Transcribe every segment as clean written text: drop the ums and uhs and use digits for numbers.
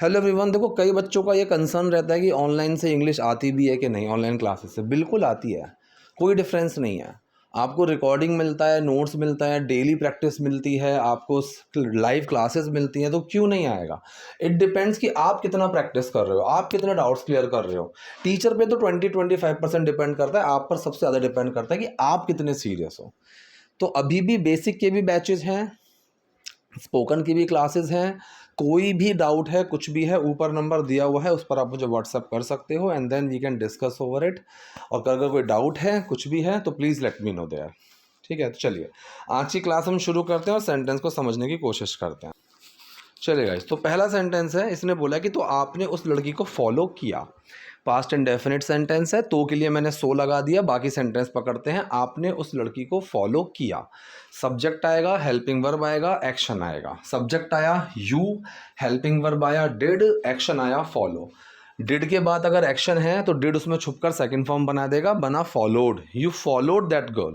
Hello everyone. देखो कई बच्चों का ये कंसर्न रहता है कि ऑनलाइन से इंग्लिश आती भी है कि नहीं। ऑनलाइन क्लासेस से बिल्कुल आती है, कोई डिफरेंस नहीं है। आपको रिकॉर्डिंग मिलता है, नोट्स मिलता है, डेली प्रैक्टिस मिलती है, आपको लाइव क्लासेस मिलती हैं, तो क्यों नहीं आएगा। इट डिपेंड्स कि आप कितना प्रैक्टिस कर रहे हो, आप कितने डाउट्स क्लियर कर रहे हो। टीचर पे तो 20-25% डिपेंड करता है, आप पर सबसे ज़्यादा डिपेंड करता है कि आप कितने सीरियस हो। तो अभी भी बेसिक के भी बैचेज हैं, स्पोकन की भी क्लासेस हैं। कोई भी डाउट है, कुछ भी है, ऊपर नंबर दिया हुआ है, उस पर आप मुझे व्हाट्सअप कर सकते हो and then we can discuss over it. और अगर कोई डाउट है, कुछ भी है, तो please let me know there. ठीक है, तो चलिए आज की क्लास हम शुरू करते हैं और सेंटेंस को समझने की कोशिश करते हैं। चलिए गाइस, तो पहला सेंटेंस है, इसने बोला कि तो आपने उस लड़की को फॉलो किया। पास्ट इंडेफिनिट सेंटेंस है, तो के लिए मैंने सो लगा दिया। बाकी सेंटेंस पकड़ते हैं। आपने उस लड़की को फॉलो किया। सब्जेक्ट आएगा, हेल्पिंग वर्ब आएगा, एक्शन आएगा। सब्जेक्ट आया यू, हेल्पिंग वर्ब आया डिड, एक्शन आया फॉलो। डिड के बाद अगर एक्शन है तो डिड उसमें छुपकर सेकंड फॉर्म बना देगा, बना followed. You followed that girl.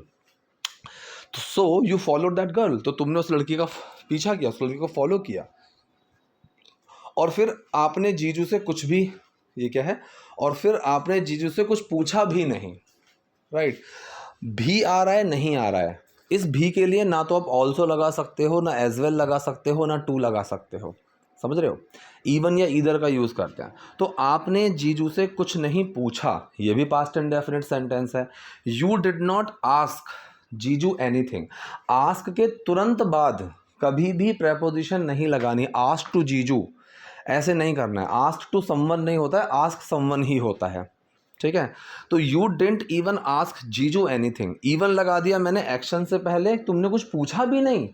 तो so you followed that girl, तो तुमने उस लड़की का पीछा किया, उस लड़की को फॉलो किया। और फिर आपने जीजू से कुछ भी, ये क्या है, और फिर आपने जीजू से कुछ पूछा भी नहीं। राइट, भी आ रहा है, नहीं आ रहा है। इस भी के लिए ना तो आप ऑल्सो लगा सकते हो, ना एज वेल लगा सकते हो, ना टू लगा सकते हो। समझ रहे हो, इवन या ईदर का यूज़ करते हैं। तो आपने जीजू से कुछ नहीं पूछा, ये भी पास्ट इंडेफिनिट सेंटेंस है। You did not ask jiju anything. Ask के तुरंत बाद कभी भी प्रेपोजिशन नहीं लगानी। आस्क टू जीजू ऐसे नहीं करना है। आस्क टू समवन नहीं होता है, आस्क समवन ही होता है। ठीक है, तो you didn't even ask jiju anything. Even लगा दिया मैंने एक्शन से पहले, तुमने कुछ पूछा भी नहीं।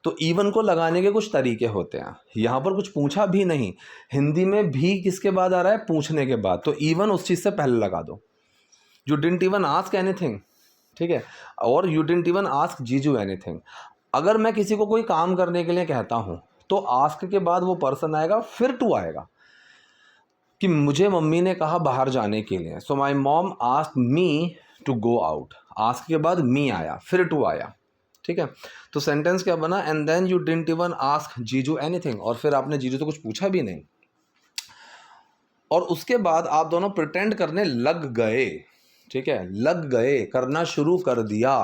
तो इवन को लगाने के कुछ तरीके होते हैं। यहाँ पर कुछ पूछा भी नहीं, हिंदी में भी किसके बाद आ रहा है, पूछने के बाद। तो इवन उस चीज़ से पहले लगा दो। You didn't even ask anything, ठीक है, और you didn't even ask jiju anything. अगर मैं किसी को कोई काम करने के लिए कहता हूँ तो आस्क के बाद वो पर्सन आएगा, फिर टू आएगा। कि मुझे मम्मी ने कहा बाहर जाने के लिए, so my mom ask me to go out. Ask के बाद मी आया, फिर टू आया। ठीक है, तो सेंटेंस क्या बना, and then you didn't even ask jiju anything, और फिर आपने जीजू से कुछ पूछा भी नहीं। और उसके बाद आप दोनों प्रिटेंड करने लग गए। ठीक है, लग गए, करना शुरू कर दिया।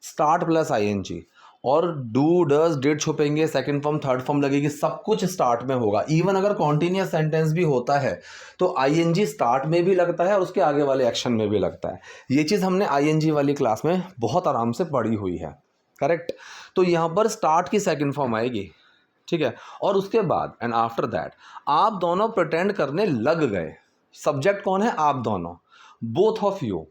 स्टार्ट प्लस आईएनजी, और डू डज डिड छुपेंगे, सेकंड फॉर्म थर्ड फॉर्म लगेगी, सब कुछ स्टार्ट में होगा। इवन अगर कॉन्टिन्यूस सेंटेंस भी होता है तो आईएनजी स्टार्ट में भी लगता है और उसके आगे वाले एक्शन में भी लगता है। ये चीज़ हमने आईएनजी वाली क्लास में बहुत आराम से पढ़ी हुई है। करेक्ट, तो यहाँ पर स्टार्ट की सेकंड फॉर्म आएगी। ठीक है, और उसके बाद एंड आफ्टर दैट आप दोनों प्रिटेंड करने लग गए। सब्जेक्ट कौन है, आप दोनों, both of you.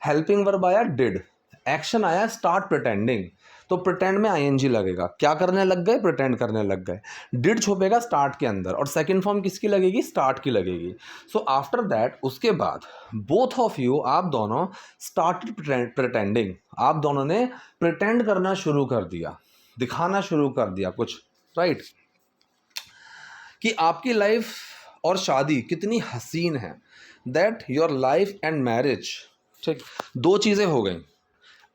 Helping verb आया डिड, एक्शन आया स्टार्ट प्रिटेंडिंग। तो प्रिटेंड में आईएनजी लगेगा। क्या करने लग गए, प्रिटेंड करने लग गए। डिड छुपेगा स्टार्ट के अंदर, और सेकंड फॉर्म किसकी लगेगी, स्टार्ट की लगेगी। सो आफ्टर दैट, उसके बाद बोथ ऑफ यू, आप दोनों, स्टार्टेड प्रिटेंडिंग, आप दोनों ने प्रिटेंड करना शुरू कर दिया, दिखाना शुरू कर दिया कुछ। राइट, कि आपकी लाइफ और शादी कितनी हसीन है। That your life and marriage, ठीक, दो चीज़ें हो गई।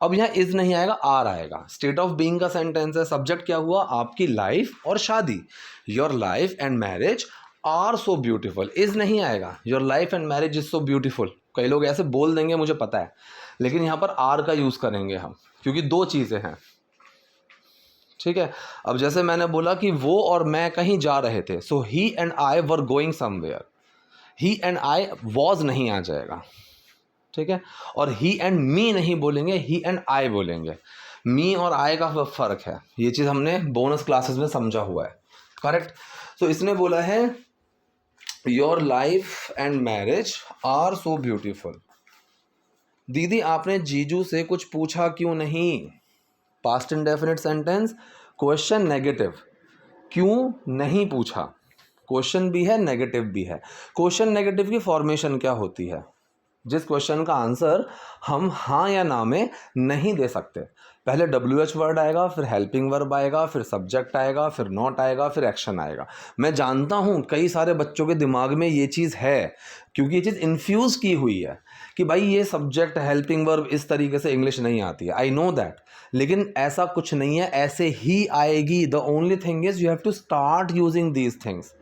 अब यहाँ इज नहीं आएगा, आर आएगा। स्टेट ऑफ बीइंग का सेंटेंस है। सब्जेक्ट क्या हुआ, आपकी लाइफ और शादी। Your life and marriage are so beautiful. Is नहीं आएगा, your life and marriage is so beautiful. कई लोग ऐसे बोल देंगे, मुझे पता है, लेकिन यहाँ पर आर का यूज़ करेंगे हम, क्योंकि दो चीज़ें हैं। ठीक है, अब जैसे मैंने बोला कि वो और मैं कहीं जा रहे थे, so he and I were going somewhere. He and I was नहीं आ जाएगा। ठीक है, और ही एंड मी नहीं बोलेंगे, ही एंड आई बोलेंगे। मी और आई का फर्क है, ये चीज़ हमने बोनस क्लासेस में समझा हुआ है। करेक्ट, तो इसने बोला है your life and marriage are so beautiful. दीदी आपने जीजू से कुछ पूछा क्यों नहीं। Past indefinite sentence, question negative, क्यों नहीं पूछा। क्वेश्चन भी है, नेगेटिव भी है। क्वेश्चन नेगेटिव की फॉर्मेशन क्या होती है, जिस क्वेश्चन का आंसर हम हाँ या ना में नहीं दे सकते। पहले WH वर्ड आएगा, फिर हेल्पिंग वर्ब आएगा, फिर सब्जेक्ट आएगा, फिर नॉट आएगा, फिर एक्शन आएगा। मैं जानता हूँ कई सारे बच्चों के दिमाग में ये चीज़ है, क्योंकि ये चीज़ इन्फ्यूज़ की हुई है कि भाई ये सब्जेक्ट हेल्पिंग वर्ब इस तरीके से इंग्लिश नहीं आती है। आई नो दैट, लेकिन ऐसा कुछ नहीं है, ऐसे ही आएगी। The only thing is you have to start using these things.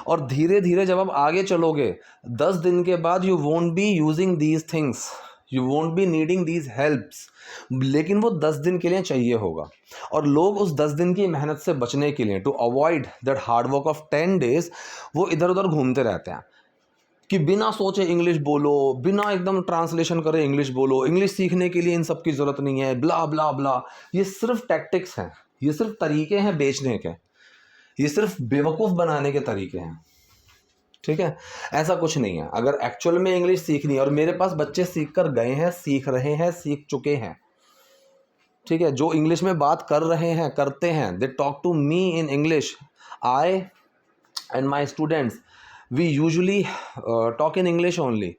और धीरे धीरे जब आप आगे चलोगे 10 दिन के बाद you won't be using these things, you won't be needing these helps, लेकिन वो 10 दिन के लिए चाहिए होगा। और लोग उस 10 दिन की मेहनत से बचने के लिए, to avoid that hard work of 10 days, वो इधर उधर घूमते रहते हैं कि बिना सोचे इंग्लिश बोलो, बिना एकदम ट्रांसलेशन करे इंग्लिश बोलो, इंग्लिश सीखने के लिए इन सब की ज़रूरत नहीं है, ब्ला ब्ला ब्ला। ये सिर्फ टैक्टिक्स हैं, ये सिर्फ तरीके हैं बेचने के, ये सिर्फ बेवकूफ़ बनाने के तरीके हैं, ठीक है। ऐसा कुछ नहीं है। अगर एक्चुअल में इंग्लिश सीखनी है, और मेरे पास बच्चे सीख कर गए हैं, सीख रहे हैं, सीख चुके हैं, ठीक है, जो इंग्लिश में बात कर रहे हैं, करते हैं, they talk to me in English. I and my students, we usually talk in English only,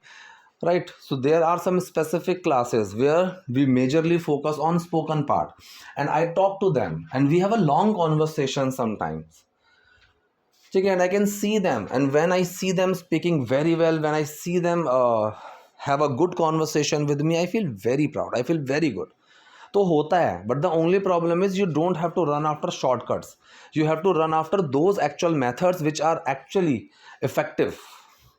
right? So there are some specific classes where we majorly focus on spoken part, and I talk to them and we have a long conversation sometimes, okay? And I can see them, and when I see them speaking very well, when I see them have a good conversation with me, I feel very proud, I feel very good. तो होता है, but the only problem is you don't have to run after shortcuts, you have to run after those actual methods which are actually effective,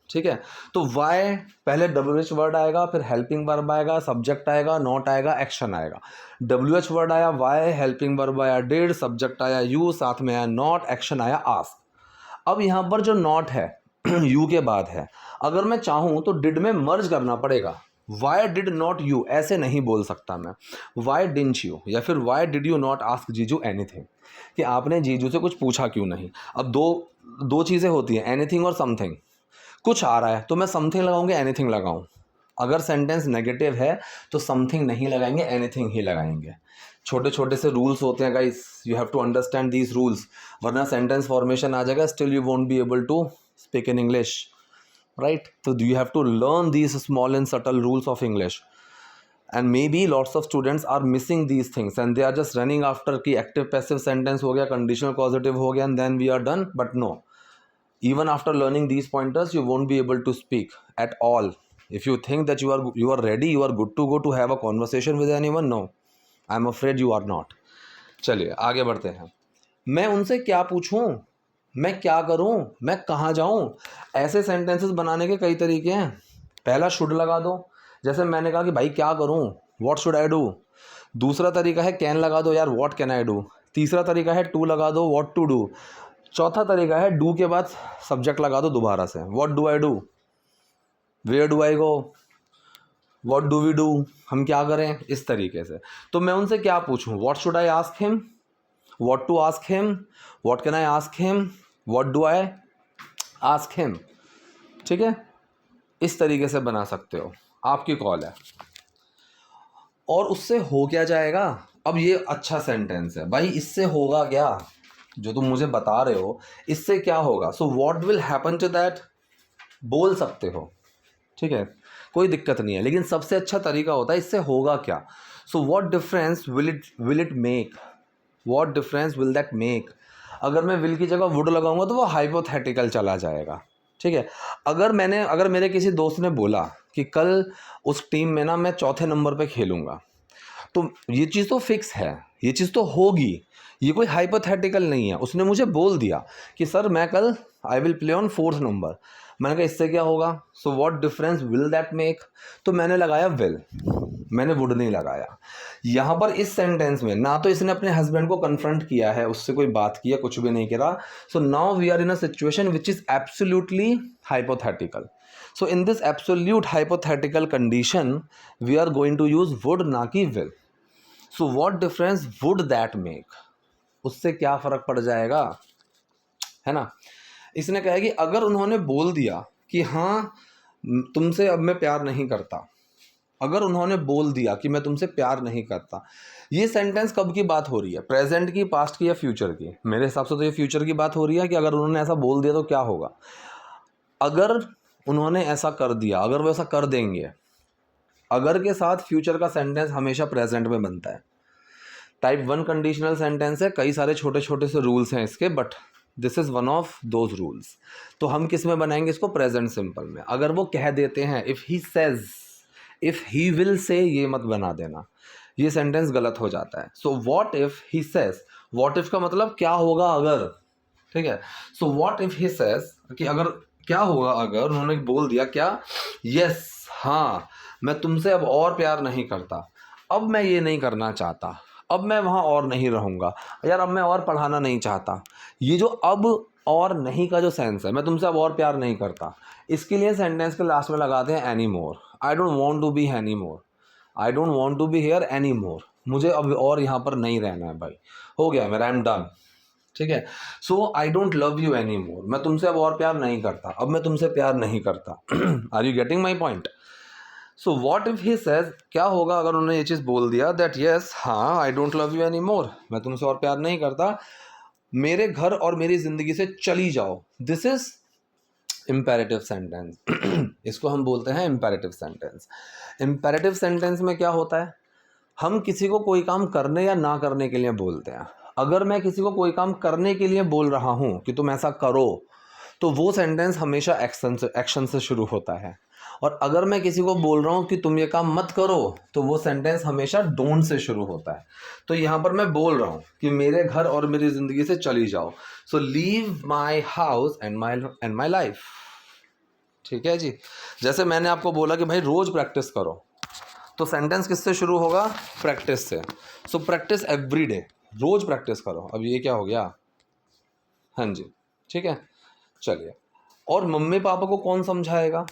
ठीक है। तो Y पहले WH word आएगा, फिर helping verb आएगा, सब्जेक्ट आएगा, नॉट आएगा, action आएगा। WH वर्ड आया, वाई, हेल्पिंग वर्ब आया डिड, सब्जेक्ट आया यू, साथ में आया नॉट, एक्शन आया आस्क। अब यहाँ पर जो नॉट है यू के बाद है, अगर मैं चाहूँ तो डिड में मर्ज करना पड़ेगा। वाई डिड नॉट यू ऐसे नहीं बोल सकता मैं, वाई डिडंट यू, या फिर why did you not ask jiju anything, कि आपने जीजू से कुछ पूछा क्यों नहीं। अब दो चीज़ें होती हैं, एनीथिंग और समथिंग। कुछ आ रहा है तो मैं समथिंग लगाऊंगा, एनीथिंग लगाऊं। अगर सेंटेंस नेगेटिव है तो समथिंग नहीं लगाएंगे, एनीथिंग ही लगाएंगे। छोटे छोटे से रूल्स होते हैं guys, you have to understand these rules, वरना सेंटेंस फॉर्मेशन आ जाएगा, still you won't be able to speak in English, right. तो you have to learn these small and subtle rules of English, and maybe lots of students are missing these things and they are just running after कि active passive sentence हो गया, conditional causative हो गया, and then we are done. But no, even after learning these pointers you won't be able to speak at all. If you think that you are ready, you are good to go to have a conversation with anyone, no, I'm afraid you are not. चलिए आगे बढ़ते हैं। मैं उनसे क्या पूछूं, मैं क्या करूं, मैं कहाँ जाऊं, ऐसे सेंटेंसेस बनाने के कई तरीके हैं। पहला शुड लगा दो, जैसे मैंने कहा कि भाई क्या करूं, व्हाट शुड आई डू। दूसरा तरीका है कैन लगा दो, यार व्हाट कैन आई डू। तीसरा तरीका है टू लगा दो, व्हाट टू डू। चौथा तरीका है डू के बाद सब्जेक्ट लगा दो दोबारा से, what do I do, where do I go, what do we do, हम क्या करें, इस तरीके से। तो मैं उनसे क्या पूछूं, what should I ask him, what to ask him, what can I ask him, what do I ask him, ठीक है। इस तरीके से बना सकते हो, आपकी कॉल है। और उससे हो क्या जाएगा, अब ये अच्छा सेंटेंस है भाई, इससे होगा क्या, जो तुम मुझे बता रहे हो इससे क्या होगा। So what will happen to that, बोल सकते हो, ठीक है, कोई दिक्कत नहीं है, लेकिन सबसे अच्छा तरीका होता है इससे होगा क्या। सो what difference will it make, what difference will that make. अगर मैं विल की जगह वुड लगाऊंगा तो वो हाइपोथेटिकल चला जाएगा, ठीक है। अगर मेरे किसी दोस्त ने बोला कि कल उस टीम में ना मैं चौथे नंबर पे खेलूँगा, तो ये चीज़ तो फिक्स है, ये चीज़ तो होगी, ये कोई हाइपोथेटिकल नहीं है। उसने मुझे बोल दिया कि सर मैं कल I will play on 4th number. मैंने कहा इससे क्या होगा, so what difference will that make. तो मैंने लगाया विल, मैंने वुड नहीं लगाया। यहाँ पर इस सेंटेंस में ना तो इसने अपने हस्बैंड को कन्फ्रंट किया है, उससे कोई बात किया, कुछ भी नहीं करा। So now we are in a situation which is absolutely hypothetical. So in this absolute hypothetical condition we are going to use would, ना कि will. So what difference would that make, उससे क्या फ़र्क पड़ जाएगा, है ना। इसने कहा कि अगर उन्होंने बोल दिया कि हाँ तुमसे अब मैं प्यार नहीं करता, अगर उन्होंने बोल दिया कि मैं तुमसे प्यार नहीं करता, ये सेंटेंस कब की बात हो रही है, प्रेजेंट की, पास्ट की, या फ्यूचर की। मेरे हिसाब से तो ये फ्यूचर की बात हो रही है कि अगर उन्होंने ऐसा बोल दिया तो क्या होगा। अगर उन्होंने ऐसा कर दिया, अगर वो ऐसा कर देंगे, अगर के साथ फ्यूचर का सेंटेंस हमेशा प्रेजेंट में बनता है। टाइप 1 कंडीशनल सेंटेंस है, कई सारे छोटे छोटे से रूल्स हैं इसके, but this is one of those rules. तो हम किस में बनाएंगे इसको, प्रेजेंट सिंपल में। अगर वो कह देते हैं, if he says, if he will say, ये मत बना देना, ये सेंटेंस गलत हो जाता है। So what if he says, what if का मतलब क्या होगा अगर, ठीक है। So what if he says कि अगर क्या होगा अगर उन्होंने बोल दिया क्या, यस हाँ मैं तुमसे अब और प्यार नहीं करता, अब मैं ये नहीं करना चाहता, अब मैं वहाँ और नहीं रहूँगा, यार अब मैं और पढ़ाना नहीं चाहता। ये जो अब और नहीं का जो सेंस है, मैं तुमसे अब और प्यार नहीं करता, इसके लिए सेंटेंस के लास्ट में लगाते हैं any more. I don't want to be any more, I don't want to be here any more, मुझे अब और यहाँ पर नहीं रहना है भाई, हो गया मेरा, आई एम डन। ठीक है। So I don't love you any more, मैं तुमसे अब और प्यार नहीं करता, अब मैं तुमसे प्यार नहीं करता। Are you getting my point? So what if he says, क्या होगा अगर उन्होंने ये चीज़ बोल दिया दैट यस हाँ आई don't love you any more, मैं तुमसे और प्यार नहीं करता, मेरे घर और मेरी ज़िंदगी से चली जाओ। This is imperative sentence. इसको हम बोलते हैं इम्पेरेटिव सेंटेंस। इम्पेरेटिव सेंटेंस में क्या होता है, हम किसी को कोई काम करने या ना करने के लिए बोलते हैं। अगर मैं किसी को कोई काम करने के लिए बोल रहा हूँ कि तुम ऐसा करो, तो वो सेंटेंस हमेशा एक्शन से शुरू होता है। और अगर मैं किसी को बोल रहा हूँ कि तुम ये काम मत करो, तो वो सेंटेंस हमेशा डोंट से शुरू होता है। तो यहाँ पर मैं बोल रहा हूँ कि मेरे घर और मेरी ज़िंदगी से चली जाओ, so leave my house and my life. ठीक है जी। जैसे मैंने आपको बोला कि भाई रोज़ प्रैक्टिस करो, तो सेंटेंस किससे शुरू होगा, प्रैक्टिस से। सो प्रैक्टिस एवरी डे, रोज प्रैक्टिस करो। अब ये क्या हो गया, हाँ जी ठीक है चलिए। और मम्मी पापा को कौन समझाएगा,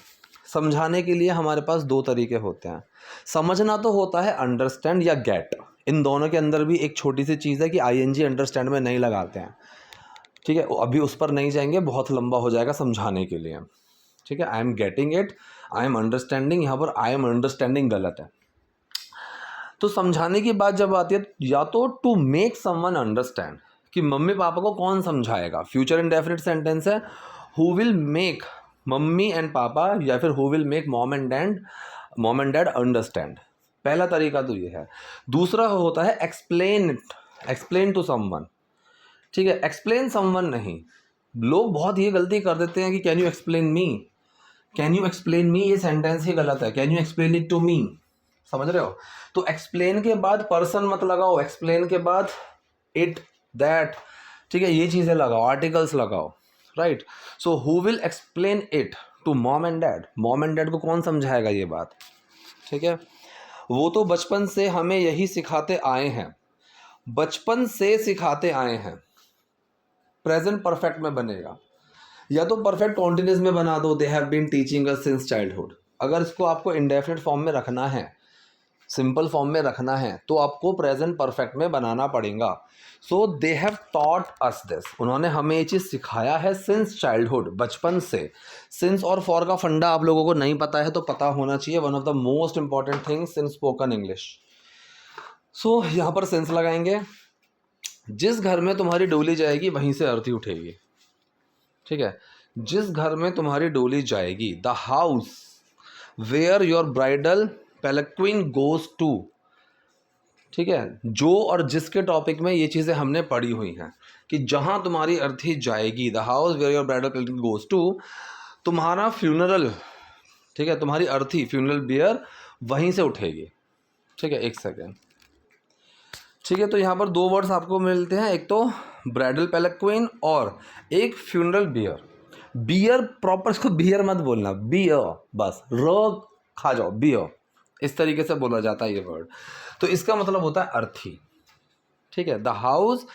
समझाने के लिए हमारे पास दो तरीके होते हैं। समझना तो होता है अंडरस्टैंड या गेट, इन दोनों के अंदर भी एक छोटी सी चीज़ है कि आईएनजी अंडरस्टैंड में नहीं लगाते हैं। ठीक है, अभी उस पर नहीं जाएंगे, बहुत लंबा हो जाएगा समझाने के लिए। ठीक है, I am getting it, I am understanding, यहाँ पर आई एम अंडरस्टैंडिंग गलत है। तो समझाने की बात जब आती है, या तो टू मेक समवन अंडरस्टैंड, कि मम्मी पापा को कौन समझाएगा, फ्यूचर इंडेफिनिट सेंटेंस है, who will make mummy and पापा, या फिर who will make mom and dad understand. पहला तरीका तो ये है। दूसरा होता है एक्सप्लेन टू समवन। ठीक है, एक्सप्लेन समवन नहीं, लोग बहुत ये गलती कर देते हैं कि can you explain me, can you explain me, ये सेंटेंस ही गलत है, can you explain it to me, समझ रहे हो? तो एक्सप्लेन के बाद पर्सन मत लगाओ, एक्सप्लेन के बाद इट, दैट, ठीक है, ये चीज़ें लगाओ, आर्टिकल्स लगाओ, right. So who will explain it to mom and dad, mom and dad को कौन समझाएगा ये बात? ठीक है, वो तो बचपन से हमें यही सिखाते आए हैं, बचपन से सिखाते आए हैं। प्रेजेंट परफेक्ट में बनेगा, या तो परफेक्ट कॉन्टिन्यूस में बना दो, they have been teaching us since childhood. अगर इसको आपको इंडेफिनिट फॉर्म में रखना है, सिंपल फॉर्म में रखना है, तो आपको प्रेजेंट परफेक्ट में बनाना पड़ेगा। So they have taught us this, उन्होंने हमें ये चीज़ सिखाया है सिंस चाइल्डहुड, बचपन से। सिंस और फॉर का फंडा आप लोगों को नहीं पता है तो पता होना चाहिए, one of the most important things in spoken English. So यहाँ पर सिंस लगाएंगे, जिस घर में तुम्हारी डोली जाएगी वहीं से अर्थी उठेगी। ठीक है, जिस घर में तुम्हारी डोली जाएगी, the house where your bridal palanquin goes to. ठीक है, जो और जिसके टॉपिक में ये चीज़ें हमने पढ़ी हुई हैं कि जहाँ तुम्हारी अर्थी जाएगी, the house where your bridal palanquin goes to, तुम्हारा फ्यूनरल, ठीक है, तुम्हारी अर्थी फ्यूनरल बियर वहीं से उठेगी। ठीक है, एक सेकेंड। ठीक है, तो यहाँ पर दो वर्ड्स आपको मिलते हैं, एक तो ब्राइडल पेलक्विन और एक फ्यूनरल बियर। बियर प्रॉपर, इसको बियर मत बोलना, बियर बस, र खा जाओ, बियर, इस तरीके से बोला जाता है ये वर्ड। तो इसका मतलब होता है अर्थी। ठीक है, the house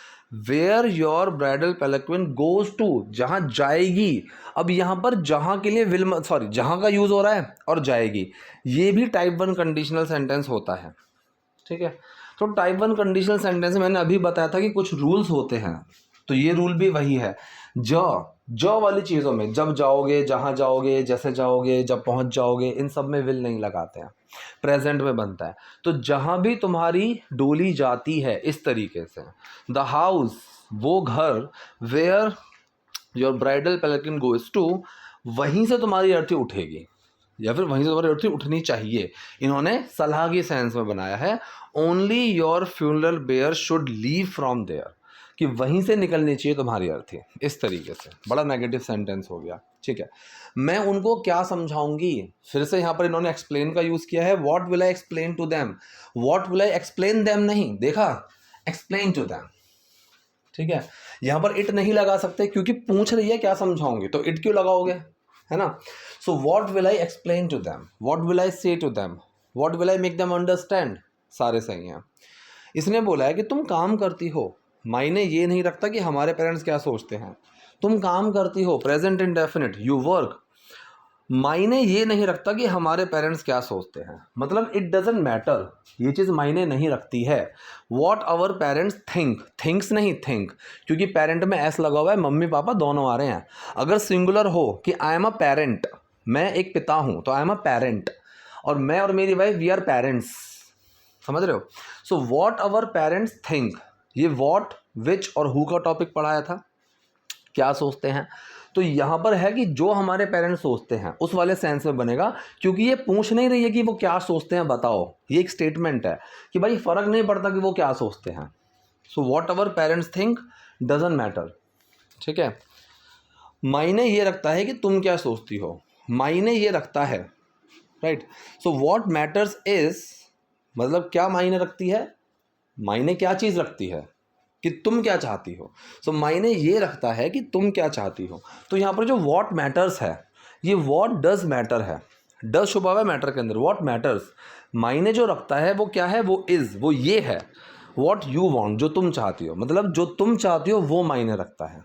where your bridal palanquin goes to, जहाँ जाएगी। अब यहाँ पर जहाँ के लिए विल, सॉरी, जहाँ का यूज़ हो रहा है और जाएगी, ये भी टाइप 1 कंडीशनल सेंटेंस होता है। ठीक है, तो टाइप 1 कंडीशनल सेंटेंस में मैंने अभी बताया था कि कुछ रूल्स होते हैं, तो ये रूल भी वही है। ज वाली चीज़ों में, जब जाओगे, जहाँ जाओगे, जैसे जाओगे, जब पहुँच जाओगे, इन सब में विल नहीं लगाते हैं, प्रेजेंट में बनता है। तो जहाँ भी तुम्हारी डोली जाती है, इस तरीके से, द हाउस, वो घर, where your bridal palanquin goes to, वहीं से तुम्हारी अर्थी उठेगी, या फिर वहीं से तुम्हारी अर्थी उठनी चाहिए। इन्होंने सलाह की सेंस में बनाया है, only your funeral bier should leave from there, कि वहीं से निकलनी चाहिए तुम्हारी अर्थी, इस तरीके से। बड़ा नेगेटिव सेंटेंस हो गया। ठीक है, मैं उनको क्या समझाऊंगी, फिर से यहाँ पर इन्होंने एक्सप्लेन का यूज़ किया है, what will I explain to them, what will I explain them नहीं, देखा, एक्सप्लेन टू देम। ठीक है, यहाँ पर इट नहीं लगा सकते क्योंकि पूछ रही है क्या समझाओगे, तो इट क्यों लगाओगे, है ना। So what will I explain to them, what will I say to them, what will I make them understand, सारे सही हैं। इसने बोला है कि तुम काम करती हो, मायने ये नहीं रखता कि हमारे पेरेंट्स क्या सोचते हैं। तुम काम करती हो, प्रेजेंट इंडेफिनिट, यू वर्क, मायने ये नहीं रखता कि हमारे पेरेंट्स क्या सोचते हैं, मतलब इट डजेंट मैटर, ये चीज़ मायने नहीं रखती है। What our parents think, thinks नहीं थिंक, क्योंकि पेरेंट में एस लगा हुआ है, मम्मी पापा दोनों आ रहे हैं। अगर सिंगुलर हो कि आई एम अ पेरेंट, मैं एक पिता हूँ, तो आई एम अ पेरेंट, और मैं और मेरी वाइफ वी आर पेरेंट्स, समझ रहे हो। So what our parents think, ये वॉट, विच और हु का टॉपिक पढ़ाया था, क्या सोचते हैं। तो यहाँ पर है कि जो हमारे पेरेंट्स सोचते हैं उस वाले सेंस में बनेगा, क्योंकि ये पूछ नहीं रही है कि वो क्या सोचते हैं बताओ, ये एक स्टेटमेंट है कि भाई फ़र्क नहीं पड़ता कि वो क्या सोचते हैं। So what our parents think doesn't matter, ठीक है। मायने ये रखता है कि तुम क्या सोचती हो, मायने ये रखता है, right. So what matters is, मतलब क्या मायने रखती है, मायने क्या चीज़ रखती है कि तुम क्या चाहती हो। सो मायने ये रखता है कि तुम क्या चाहती हो। तो यहाँ पर जो वॉट मैटर्स है, ये वॉट डज मैटर है, डज छुपा हुआ है मैटर के अंदर, वॉट मैटर्स मायने जो रखता है वो क्या है, वो इज़, वो ये है। वॉट यू वॉन्ट, जो तुम चाहती हो, मतलब जो तुम चाहती हो वो मायने रखता है,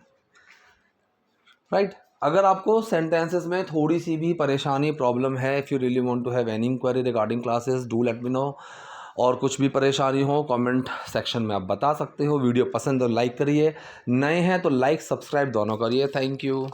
राइट। अगर आपको सेंटेंसेस में थोड़ी सी भी परेशानी, प्रॉब्लम है, if you really want to have any inquiry regarding classes, do let me know. और कुछ भी परेशानी हो कमेंट सेक्शन में आप बता सकते हो। वीडियो पसंद हो लाइक करिए, नए हैं तो लाइक सब्सक्राइब दोनों करिए। Thank you.